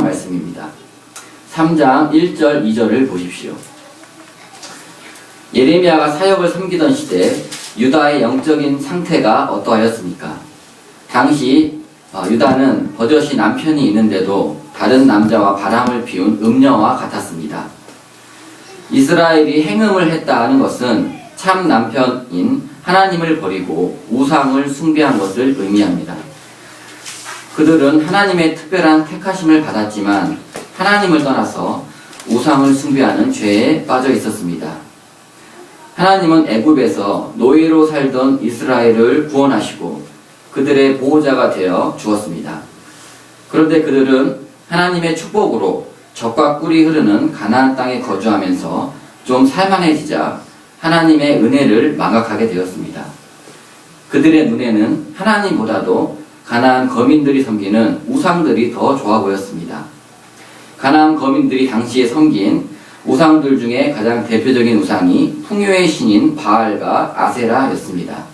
말씀입니다. 3장 1절 2절을 보십시오. 예레미야가 사역을 섬기던 시대 유다의 영적인 상태가 어떠하였습니까? 당시 유다는 버젓이 남편이 있는데도 다른 남자와 바람을 피운 음녀와 같았습니다. 이스라엘이 행음을 했다는 것은 참 남편인 하나님을 버리고 우상을 숭배한 것을 의미합니다. 그들은 하나님의 특별한 택하심을 받았지만 하나님을 떠나서 우상을 숭배하는 죄에 빠져 있었습니다. 하나님은 애굽에서 노예로 살던 이스라엘을 구원하시고 그들의 보호자가 되어 주었습니다. 그런데 그들은 하나님의 축복으로 젖과 꿀이 흐르는 가나안 땅에 거주하면서 좀 살만해지자 하나님의 은혜를 망각하게 되었습니다. 그들의 눈에는 하나님보다도 가나안 거민들이 섬기는 우상들이 더 좋아 보였습니다. 가나안 거민들이 당시에 섬긴 우상들 중에 가장 대표적인 우상이 풍요의 신인 바알과 아세라였습니다.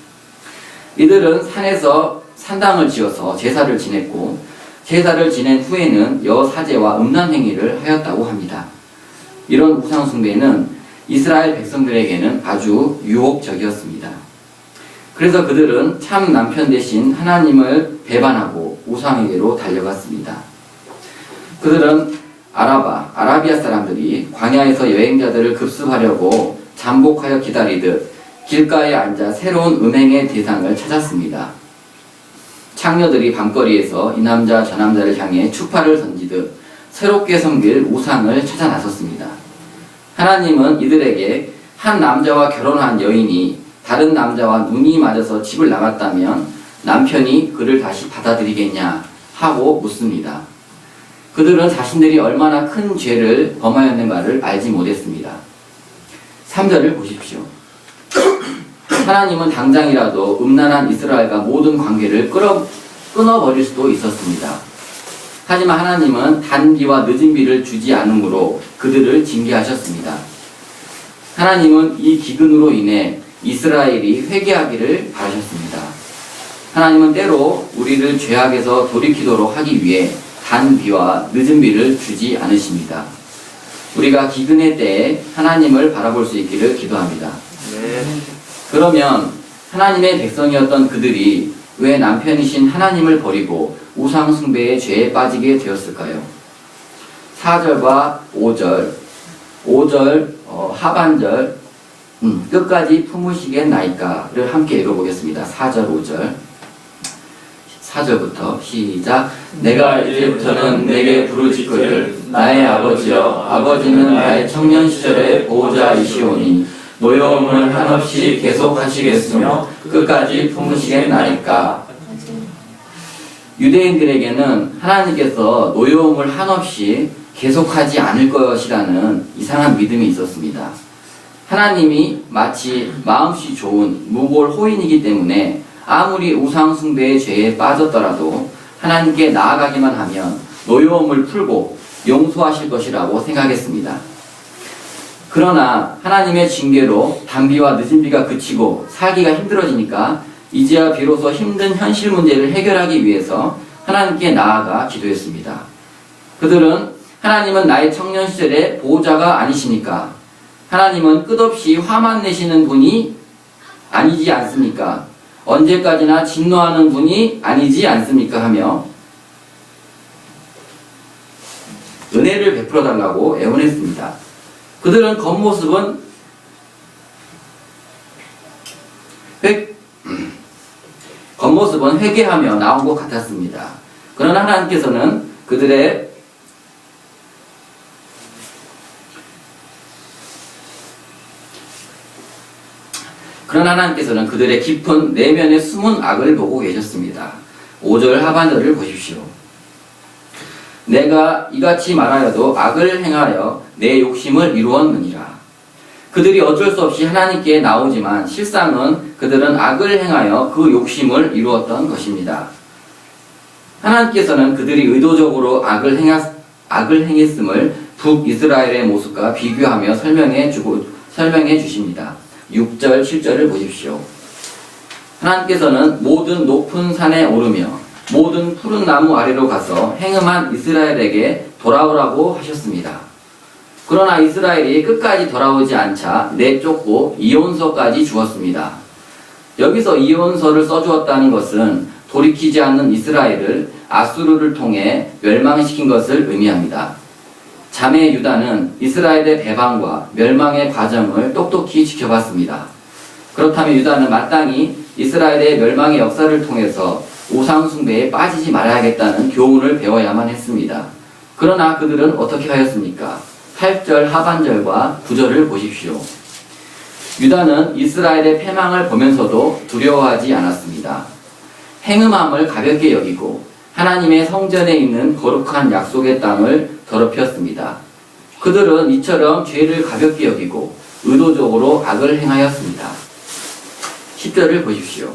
이들은 산에서 산당을 지어서 제사를 지냈고 제사를 지낸 후에는 여사제와 음란 행위를 하였다고 합니다. 이런 우상 숭배는 이스라엘 백성들에게는 아주 유혹적이었습니다. 그래서 그들은 참 남편 대신 하나님을 배반하고 우상에게로 달려갔습니다. 그들은 아라비아 사람들이 광야에서 여행자들을 급습하려고 잠복하여 기다리듯 길가에 앉아 새로운 음행의 대상을 찾았습니다. 창녀들이 밤거리에서 이 남자 저 남자를 향해 추파를 던지듯 새롭게 섬길 우상을 찾아 나섰습니다. 하나님은 이들에게 한 남자와 결혼한 여인이 다른 남자와 눈이 맞아서 집을 나갔다면 남편이 그를 다시 받아들이겠냐 하고 묻습니다. 그들은 자신들이 얼마나 큰 죄를 범하였는가를 알지 못했습니다. 3절을 보십시오. 하나님은 당장이라도 음란한 이스라엘과 모든 관계를 끊어버릴 수도 있었습니다. 하지만 하나님은 단비와 늦은 비를 주지 않으므로 그들을 징계하셨습니다. 하나님은 이 기근으로 인해 이스라엘이 회개하기를 바라셨습니다. 하나님은 때로 우리를 죄악에서 돌이키도록 하기 위해 단비와 늦은 비를 주지 않으십니다. 우리가 기근의 때에 하나님을 바라볼 수 있기를 기도합니다. 네. 그러면 하나님의 백성이었던 그들이 왜 남편이신 하나님을 버리고 우상 숭배의 죄에 빠지게 되었을까요? 4절과 5절 하반절 끝까지 품으시겠나이까를 함께 읽어보겠습니다. 4절 5절 4절부터 시작. 내가 이제부터는 내게 부르짖거늘 나의 아버지여 아버지는 나의 청년 시절의 보호자이시오니 노여움을 한없이 계속하시겠으며 끝까지 품으시겠나이까. 유대인들에게는 하나님께서 노여움을 한없이 계속하지 않을 것이라는 이상한 믿음이 있었습니다. 하나님이 마치 마음씨 좋은 무골 호인이기 때문에 아무리 우상 숭배의 죄에 빠졌더라도 하나님께 나아가기만 하면 노여움을 풀고 용서하실 것이라고 생각했습니다. 그러나 하나님의 징계로 단비와 늦은 비가 그치고 살기가 힘들어지니까 이제야 비로소 힘든 현실 문제를 해결하기 위해서 하나님께 나아가 기도했습니다. 그들은 하나님은 나의 청년 시절의 보호자가 아니시니까, 하나님은 끝없이 화만 내시는 분이 아니지 않습니까? 언제까지나 진노하는 분이 아니지 않습니까? 하며 은혜를 베풀어 달라고 애원했습니다. 그들은 겉모습은 회개하며 나온 것 같았습니다. 그러나 하나님께서는 그들의 깊은 내면의 숨은 악을 보고 계셨습니다. 5절 하반절을 보십시오. 내가 이같이 말하여도 악을 행하여 내 욕심을 이루었느니라. 그들이 어쩔 수 없이 하나님께 나오지만 실상은 그들은 악을 행하여 그 욕심을 이루었던 것입니다. 하나님께서는 그들이 의도적으로 악을 행했음을 북이스라엘의 모습과 비교하며 설명해 주십니다. 6절, 7절을 보십시오. 하나님께서는 모든 높은 산에 오르며 모든 푸른 나무 아래로 가서 행음한 이스라엘에게 돌아오라고 하셨습니다. 그러나 이스라엘이 끝까지 돌아오지 않자 내쫓고 이혼서까지 주었습니다. 여기서 이혼서를 써주었다는 것은 돌이키지 않는 이스라엘을 아수르를 통해 멸망시킨 것을 의미합니다. 자매 유다는 이스라엘의 배반과 멸망의 과정을 똑똑히 지켜봤습니다. 그렇다면 유다는 마땅히 이스라엘의 멸망의 역사를 통해서 우상숭배에 빠지지 말아야겠다는 교훈을 배워야만 했습니다. 그러나 그들은 어떻게 하였습니까? 8절 하반절과 9절을 보십시오. 유다는 이스라엘의 패망을 보면서도 두려워하지 않았습니다. 행음함을 가볍게 여기고 하나님의 성전에 있는 거룩한 약속의 땅을 더럽혔습니다. 그들은 이처럼 죄를 가볍게 여기고 의도적으로 악을 행하였습니다. 10절을 보십시오.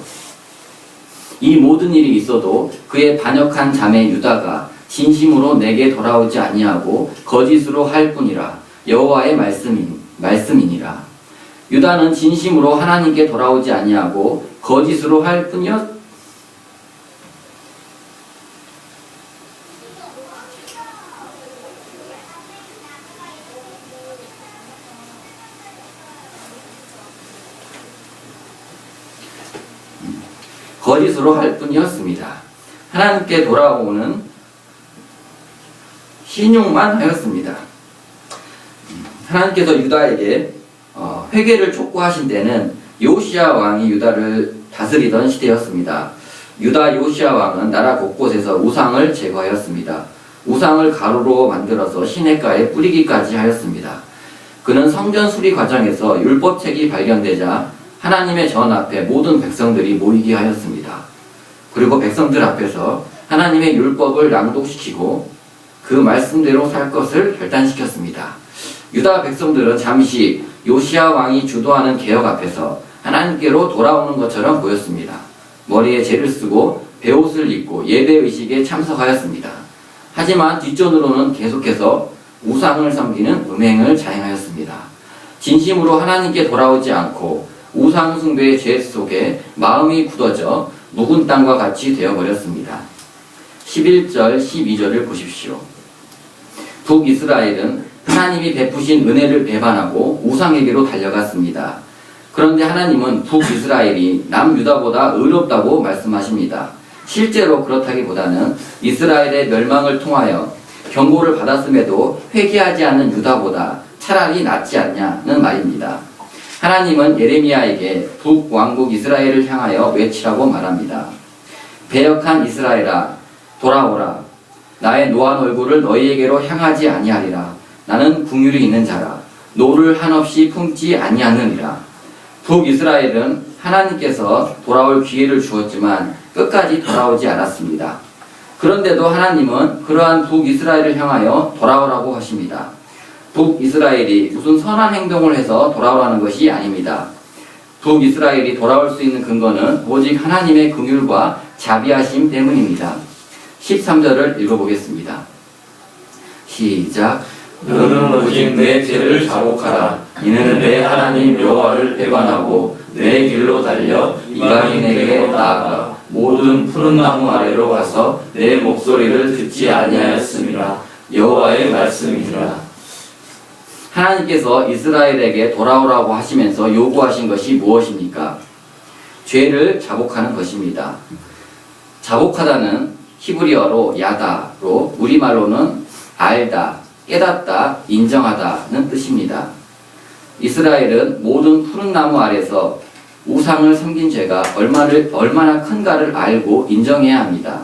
이 모든 일이 있어도 그의 반역한 자매 유다가 진심으로 내게 돌아오지 아니하고 거짓으로 할 뿐이라 여호와의 말씀이니라. 유다는 진심으로 하나님께 돌아오지 아니하고 거짓으로 할 뿐이었. 거짓으로 할 뿐이었습니다. 하나님께 돌아오는 신용만 하였습니다. 하나님께서 유다에게 회개를 촉구하신 때는 요시야 왕이 유다를 다스리던 시대였습니다. 유다 요시야 왕은 나라 곳곳에서 우상을 제거하였습니다. 우상을 가루로 만들어서 시냇가에 뿌리기까지 하였습니다. 그는 성전 수리 과정에서 율법책이 발견되자 하나님의 전 앞에 모든 백성들이 모이게 하였습니다. 그리고 백성들 앞에서 하나님의 율법을 낭독시키고 그 말씀대로 살 것을 결단시켰습니다. 유다 백성들은 잠시 요시야 왕이 주도하는 개혁 앞에서 하나님께로 돌아오는 것처럼 보였습니다. 머리에 재를 쓰고 베옷을 입고 예배의식에 참석하였습니다. 하지만 뒷전으로는 계속해서 우상을 섬기는 음행을 자행하였습니다. 진심으로 하나님께 돌아오지 않고 우상 숭배의 죄 속에 마음이 굳어져 묵은 땅과 같이 되어버렸습니다. 11절, 12절을 보십시오. 북이스라엘은 하나님이 베푸신 은혜를 배반하고 우상에게로 달려갔습니다. 그런데 하나님은 북이스라엘이 남유다보다 의롭다고 말씀하십니다. 실제로 그렇다기보다는 이스라엘의 멸망을 통하여 경고를 받았음에도 회개하지 않는 유다보다 차라리 낫지 않냐는 말입니다. 하나님은 예레미야에게 북왕국 이스라엘을 향하여 외치라고 말합니다. 배역한 이스라엘아 돌아오라. 나의 노한 얼굴을 너희에게로 향하지 아니하리라. 나는 긍휼이 있는 자라. 노를 한없이 품지 아니하느니라. 북이스라엘은 하나님께서 돌아올 기회를 주었지만 끝까지 돌아오지 않았습니다. 그런데도 하나님은 그러한 북이스라엘을 향하여 돌아오라고 하십니다. 북이스라엘이 무슨 선한 행동을 해서 돌아오라는 것이 아닙니다. 북이스라엘이 돌아올 수 있는 근거는 오직 하나님의 긍휼과 자비하심 때문입니다. 13절을 읽어보겠습니다. 시작. 너는 오직 내 죄를 자복하라. 이는 내 하나님 여호와를 배반하고 내 길로 달려 이방인에게 나아가 모든 푸른 나무 아래로 가서 내 목소리를 듣지 아니하였음이라. 여호와의 말씀이니라. 하나님께서 이스라엘에게 돌아오라고 하시면서 요구하신 것이 무엇입니까? 죄를 자복하는 것입니다. 자복하다는 히브리어로 야다로 우리말로는 알다, 깨닫다, 인정하다는 뜻입니다. 이스라엘은 모든 푸른 나무 아래서 우상을 섬긴 죄가 얼마나 큰가를 알고 인정해야 합니다.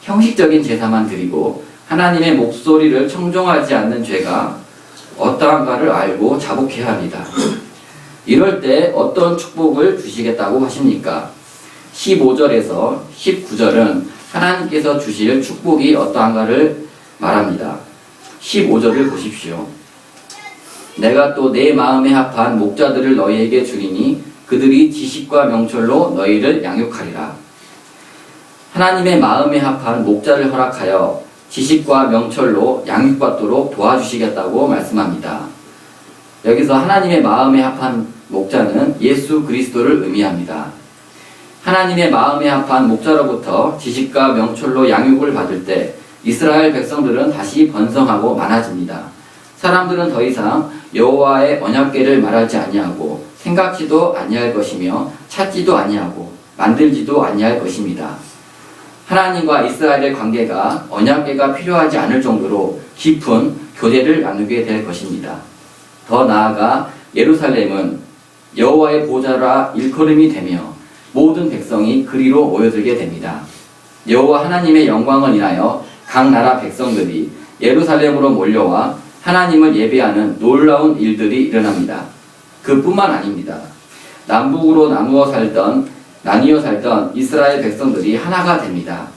형식적인 제사만 드리고 하나님의 목소리를 청종하지 않는 죄가 어떠한가를 알고 자복해야 합니다. 이럴 때 어떤 축복을 주시겠다고 하십니까? 15절에서 19절은 하나님께서 주실 축복이 어떠한가를 말합니다. 15절을 보십시오. 내가 또 내 마음에 합한 목자들을 너희에게 주리니 그들이 지식과 명철로 너희를 양육하리라. 하나님의 마음에 합한 목자를 허락하여 지식과 명철로 양육받도록 도와주시겠다고 말씀합니다. 여기서 하나님의 마음에 합한 목자는 예수 그리스도를 의미합니다. 하나님의 마음에 합한 목자로부터 지식과 명철로 양육을 받을 때 이스라엘 백성들은 다시 번성하고 많아집니다. 사람들은 더 이상 여호와의 언약궤를 말하지 아니하고 생각지도 아니할 것이며 찾지도 아니하고 만들지도 아니할 것입니다. 하나님과 이스라엘의 관계가 언약궤가 필요하지 않을 정도로 깊은 교제를 나누게 될 것입니다. 더 나아가 예루살렘은 여호와의 보좌라 일컬음이 되며 모든 백성이 그리로 모여들게 됩니다. 여호와 하나님의 영광을 인하여 각 나라 백성들이 예루살렘으로 몰려와 하나님을 예배하는 놀라운 일들이 일어납니다. 그뿐만 아닙니다. 남북으로 나뉘어 살던 이스라엘 백성들이 하나가 됩니다.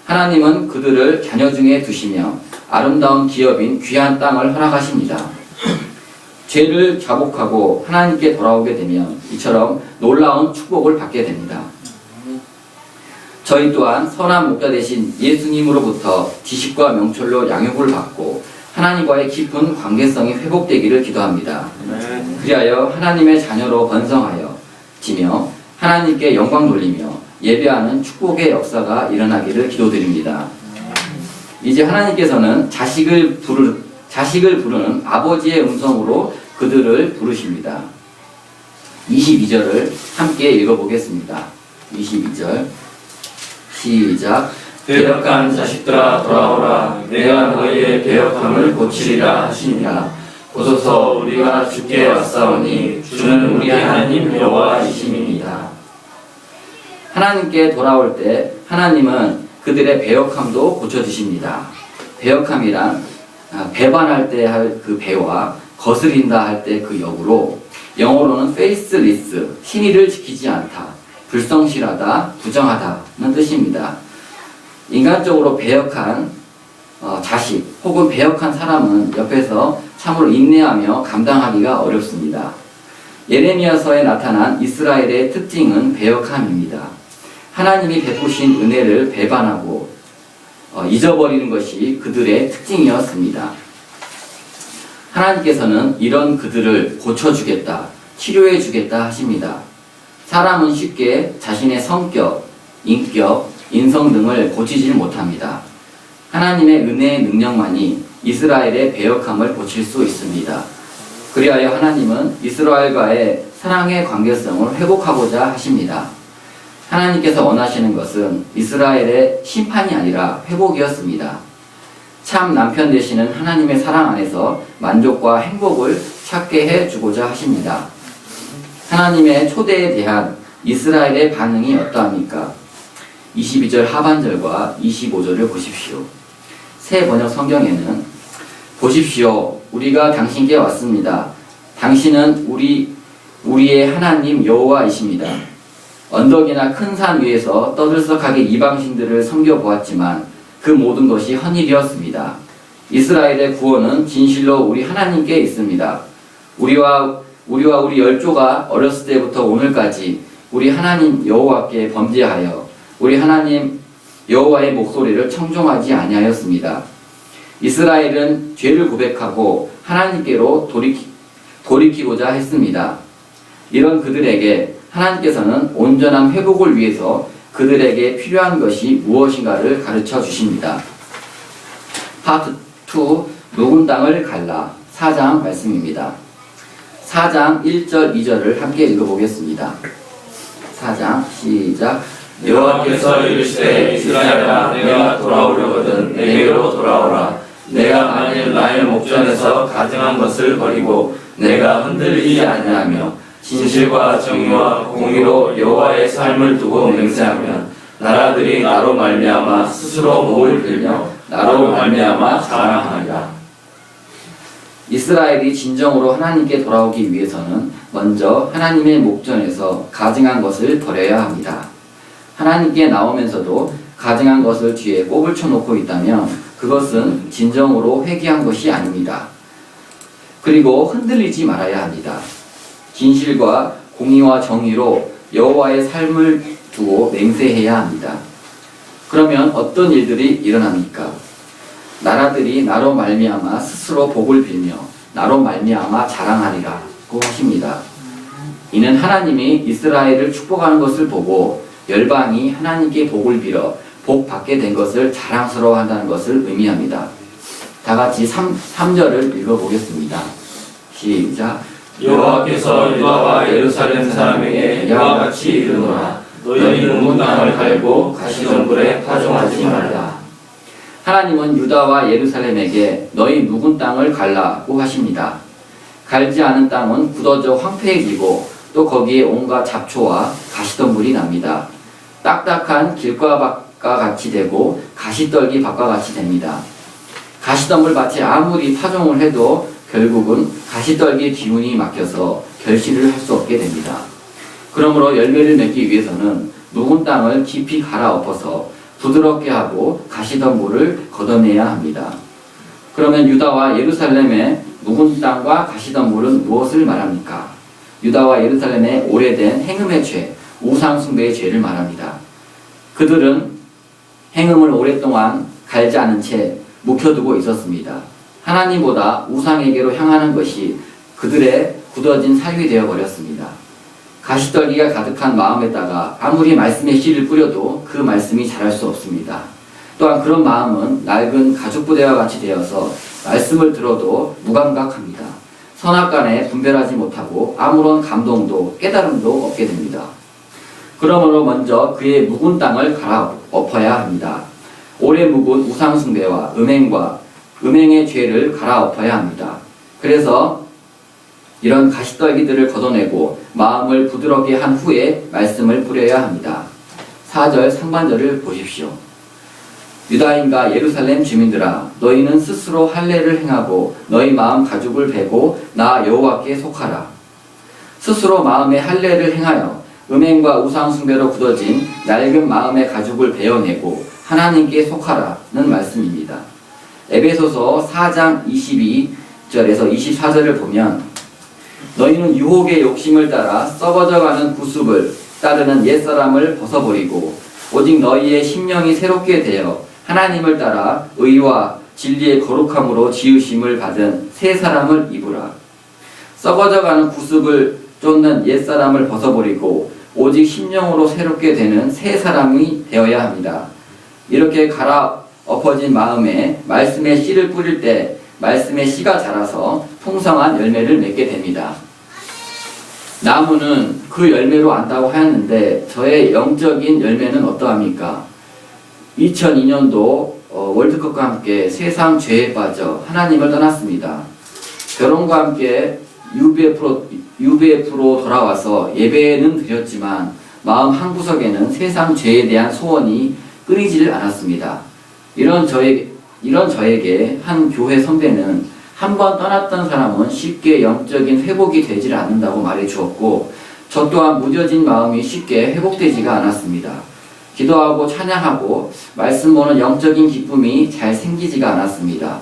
하나님은 그들을 자녀 중에 두시며 아름다운 기업인 귀한 땅을 허락하십니다. 죄를 자복하고 하나님께 돌아오게 되면 이처럼 놀라운 축복을 받게 됩니다. 저희 또한 선한 목자 되신 예수님으로부터 지식과 명철로 양육을 받고 하나님과의 깊은 관계성이 회복되기를 기도합니다. 그리하여 하나님의 자녀로 번성하여 지며 하나님께 영광 돌리며 예배하는 축복의 역사가 일어나기를 기도드립니다. 이제 하나님께서는 자식을 부르는 아버지의 음성으로 그들을 부르십니다. 22절을 함께 읽어보겠습니다. 22절 시작. 배역한 자식들아 돌아오라. 내가 너희의 배역함을 고치리라 하시니라. 보소서 우리가 주께 왔사오니 주는 우리 하나님 여호와이심이니이다. 하나님께 돌아올 때 하나님은 그들의 배역함도 고쳐주십니다. 배역함이란 배반할 때 할 그 배와 거스린다 할 때 그 역으로 영어로는 faithless, 신의를 지키지 않다, 불성실하다, 부정하다는 뜻입니다. 인간적으로 배역한 자식 혹은 배역한 사람은 옆에서 참으로 인내하며 감당하기가 어렵습니다. 예레미야서에 나타난 이스라엘의 특징은 배역함입니다. 하나님이 베푸신 은혜를 배반하고 잊어버리는 것이 그들의 특징이었습니다. 하나님께서는 이런 그들을 고쳐주겠다, 치료해주겠다 하십니다. 사람은 쉽게 자신의 성격, 인격, 인성 등을 고치질 못합니다. 하나님의 은혜의 능력만이 이스라엘의 배역함을 고칠 수 있습니다. 그리하여 하나님은 이스라엘과의 사랑의 관계성을 회복하고자 하십니다. 하나님께서 원하시는 것은 이스라엘의 심판이 아니라 회복이었습니다. 참 남편 되시는 하나님의 사랑 안에서 만족과 행복을 찾게 해주고자 하십니다. 하나님의 초대에 대한 이스라엘의 반응이 어떠합니까? 22절 하반절과 25절을 보십시오. 새 번역 성경에는 보십시오. 우리가 당신께 왔습니다. 당신은 우리의 하나님 여호와이십니다. 언덕이나 큰 산 위에서 떠들썩하게 이방신들을 섬겨보았지만 그 모든 것이 헛일이었습니다. 이스라엘의 구원은 진실로 우리 하나님께 있습니다. 우리와 우리 열조가 어렸을 때부터 오늘까지 우리 하나님 여호와께 범죄하여 우리 하나님 여호와의 목소리를 청종하지 아니하였습니다. 이스라엘은 죄를 고백하고 하나님께로 돌이키고자 했습니다. 이런 그들에게 하나님께서는 온전한 회복을 위해서 그들에게 필요한 것이 무엇인가를 가르쳐 주십니다. 파트 2, 녹은 땅을 갈라 4장 말씀입니다. 4장 1절 2절을 함께 읽어보겠습니다. 4장 시작. 여호와께서 이르시되 이스라엘아 내가 돌아오려거든 내게로 돌아오라. 내가 만일 나의 목전에서 가증한 것을 버리고 내가 흔들리지 아니하며 진실과 정의와 공의로 여호와의 삶을 두고 맹세하면 나라들이 나로 말미암아 스스로 목을 빌며 나로 말미암아 자랑하리라. 이스라엘이 진정으로 하나님께 돌아오기 위해서는 먼저 하나님의 목전에서 가증한 것을 버려야 합니다. 하나님께 나오면서도 가증한 것을 뒤에 꼽을 쳐놓고 있다면 그것은 진정으로 회개한 것이 아닙니다. 그리고 흔들리지 말아야 합니다. 진실과 공의와 정의로 여호와의 삶을 두고 맹세해야 합니다. 그러면 어떤 일들이 일어납니까? 나라들이 나로 말미암아 스스로 복을 빌며 나로 말미암아 자랑하리라고 하십니다. 이는 하나님이 이스라엘을 축복하는 것을 보고 열방이 하나님께 복을 빌어 복 받게 된 것을 자랑스러워한다는 것을 의미합니다. 다 같이 3절을 읽어보겠습니다. 시작. 여호와께서 유다와 예루살렘 사람에게 이와 같이 이르노라. 너희 묵은 땅을 갈고 가시덤불에 파종하지 말라. 하나님은 유다와 예루살렘에게 너희 묵은 땅을 갈라고 하십니다. 갈지 않은 땅은 굳어져 황폐해지고 또 거기에 온갖 잡초와 가시덤불이 납니다. 딱딱한 길가밭과 같이 되고 가시떨기 밭과 같이 됩니다. 가시덤불 밭에 아무리 파종을 해도 결국은 가시떨기의 기운이 막혀서 결실을 할 수 없게 됩니다. 그러므로 열매를 맺기 위해서는 묵은 땅을 깊이 갈아엎어서 부드럽게 하고 가시덤불을 걷어내야 합니다. 그러면 유다와 예루살렘의 묵은 땅과 가시덤불은 무엇을 말합니까? 유다와 예루살렘의 오래된 행음의 죄, 우상 숭배의 죄를 말합니다. 그들은 행음을 오랫동안 갈지 않은 채 묵혀두고 있었습니다. 하나님보다 우상에게로 향하는 것이 그들의 굳어진 삶이 되어버렸습니다. 가시떨기가 가득한 마음에다가 아무리 말씀의 씨를 뿌려도 그 말씀이 자랄 수 없습니다. 또한 그런 마음은 낡은 가죽부대와 같이 되어서 말씀을 들어도 무감각합니다. 선악간에 분별하지 못하고 아무런 감동도 깨달음도 없게 됩니다. 그러므로 먼저 그의 묵은 땅을 갈아엎어야 합니다. 오래 묵은 우상 숭배와 음행의 죄를 갈아엎어야 합니다. 그래서 이런 가시떨기들을 걷어내고 마음을 부드럽게 한 후에 말씀을 뿌려야 합니다. 4절 상반절을 보십시오. 유다인과 예루살렘 주민들아, 너희는 스스로 할례를 행하고 너희 마음 가죽을 베고 나 여호와께 속하라. 스스로 마음의 할례를 행하여 음행과 우상 숭배로 굳어진 낡은 마음의 가죽을 베어내고 하나님께 속하라는 말씀입니다. 에베소서 4장 22절에서 24절을 보면 너희는 유혹의 욕심을 따라 썩어져가는 구습을 따르는 옛사람을 벗어버리고 오직 너희의 심령이 새롭게 되어 하나님을 따라 의와 진리의 거룩함으로 지으심을 받은 새 사람을 입으라. 썩어져가는 구습을 쫓는 옛사람을 벗어버리고 오직 심령으로 새롭게 되는 새 사람이 되어야 합니다. 이렇게 갈아엎어진 마음에 말씀의 씨를 뿌릴 때 말씀의 씨가 자라서 풍성한 열매를 맺게 됩니다. 나무는 그 열매로 안다고 하였는데 저의 영적인 열매는 어떠합니까? 2002년도 월드컵과 함께 세상 죄에 빠져 하나님을 떠났습니다. 결혼과 함께 UBF로 돌아와서 예배는 드렸지만 마음 한구석에는 세상 죄에 대한 소원이 끊이지를 않았습니다. 이런 저에게 한 교회 선배는 한 번 떠났던 사람은 쉽게 영적인 회복이 되질 않는다고 말해 주었고 저 또한 무뎌진 마음이 쉽게 회복되지가 않았습니다. 기도하고 찬양하고 말씀 보는 영적인 기쁨이 잘 생기지가 않았습니다.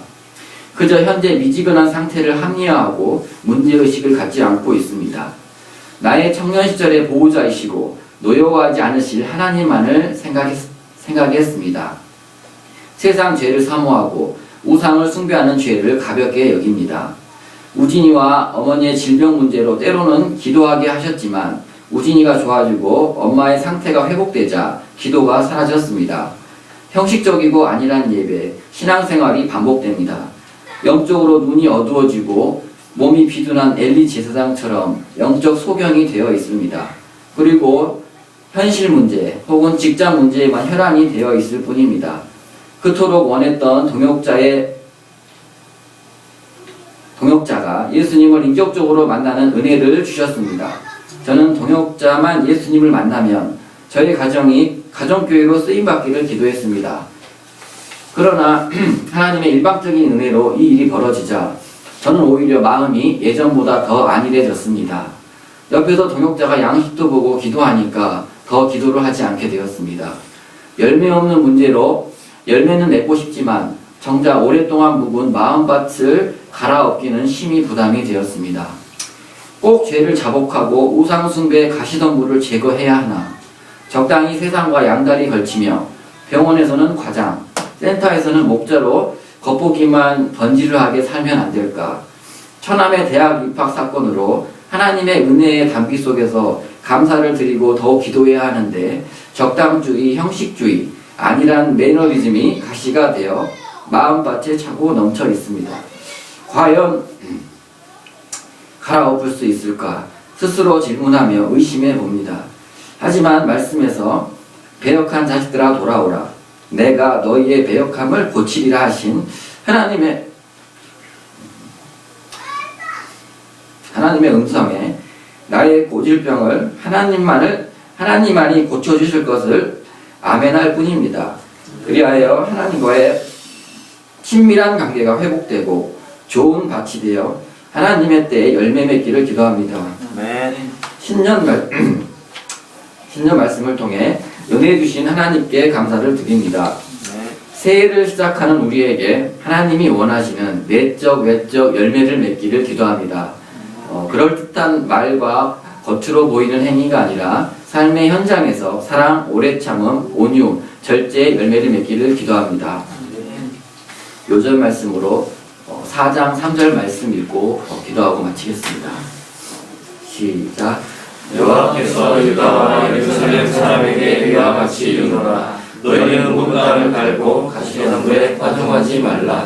그저 현재 미지근한 상태를 합리화하고 문제의식을 갖지 않고 있습니다. 나의 청년 시절의 보호자이시고 노여워하지 않으실 하나님만을 생각했습니다. 세상 죄를 사모하고 우상을 숭배하는 죄를 가볍게 여깁니다. 우진이와 어머니의 질병 문제로 때로는 기도하게 하셨지만 우진이가 좋아지고 엄마의 상태가 회복되자 기도가 사라졌습니다. 형식적이고 아니란 예배, 신앙생활이 반복됩니다. 영적으로 눈이 어두워지고 몸이 비둔한 엘리 제사장처럼 영적 소경이 되어 있습니다. 그리고 현실 문제 혹은 직장 문제에만 혈안이 되어 있을 뿐입니다. 그토록 원했던 동역자가 예수님을 인격적으로 만나는 은혜를 주셨습니다. 저는 동역자만 예수님을 만나면 저희 가정이 가정교회로 쓰임받기를 기도했습니다. 그러나 하나님의 일방적인 은혜로 이 일이 벌어지자 저는 오히려 마음이 예전보다 더 안일해졌습니다. 옆에서 동역자가 양식도 보고 기도하니까 더 기도를 하지 않게 되었습니다. 열매 없는 문제로 열매는 맺고 싶지만 정작 오랫동안 묵은 마음밭을 갈아엎기는 심히 부담이 되었습니다. 꼭 죄를 자복하고 우상숭배의 가시덤불을 제거해야 하나? 적당히 세상과 양다리 걸치며 병원에서는 과장, 센터에서는 목자로 겉보기만 번지르하게 살면 안 될까? 처남의 대학 입학 사건으로 하나님의 은혜의 단비 속에서 감사를 드리고 더 기도해야 하는데 적당주의, 형식주의, 안일한 매너리즘이 가시가 되어 마음밭에 차고 넘쳐 있습니다. 과연 갈아엎을 수 있을까? 스스로 질문하며 의심해 봅니다. 하지만 말씀에서 배역한 자식들아 돌아오라. 내가 너희의 배역함을 고치리라 하신 하나님의 음성에 나의 고질병을 하나님만이 고쳐주실 것을 아멘할 뿐입니다. 그리하여 하나님과의 친밀한 관계가 회복되고 좋은 밭이 되어 하나님의 때에 열매 맺기를 기도합니다. 신년 말씀을 통해 은혜 주신 하나님께 감사를 드립니다. 새해를 시작하는 우리에게 하나님이 원하시는 내적, 외적 열매를 맺기를 기도합니다. 그럴듯한 말과 겉으로 보이는 행위가 아니라 삶의 현장에서 사랑, 오래 참음, 온유, 절제의 열매를 맺기를 기도합니다. 요절 말씀으로 4장 3절 말씀 읽고 기도하고 마치겠습니다. 시작. 여호와께서 유다와 예루살렘 사람에게 이와 같이 이르노라. 너희는 문가를 갈고 가시는 물에 파종하지 말라.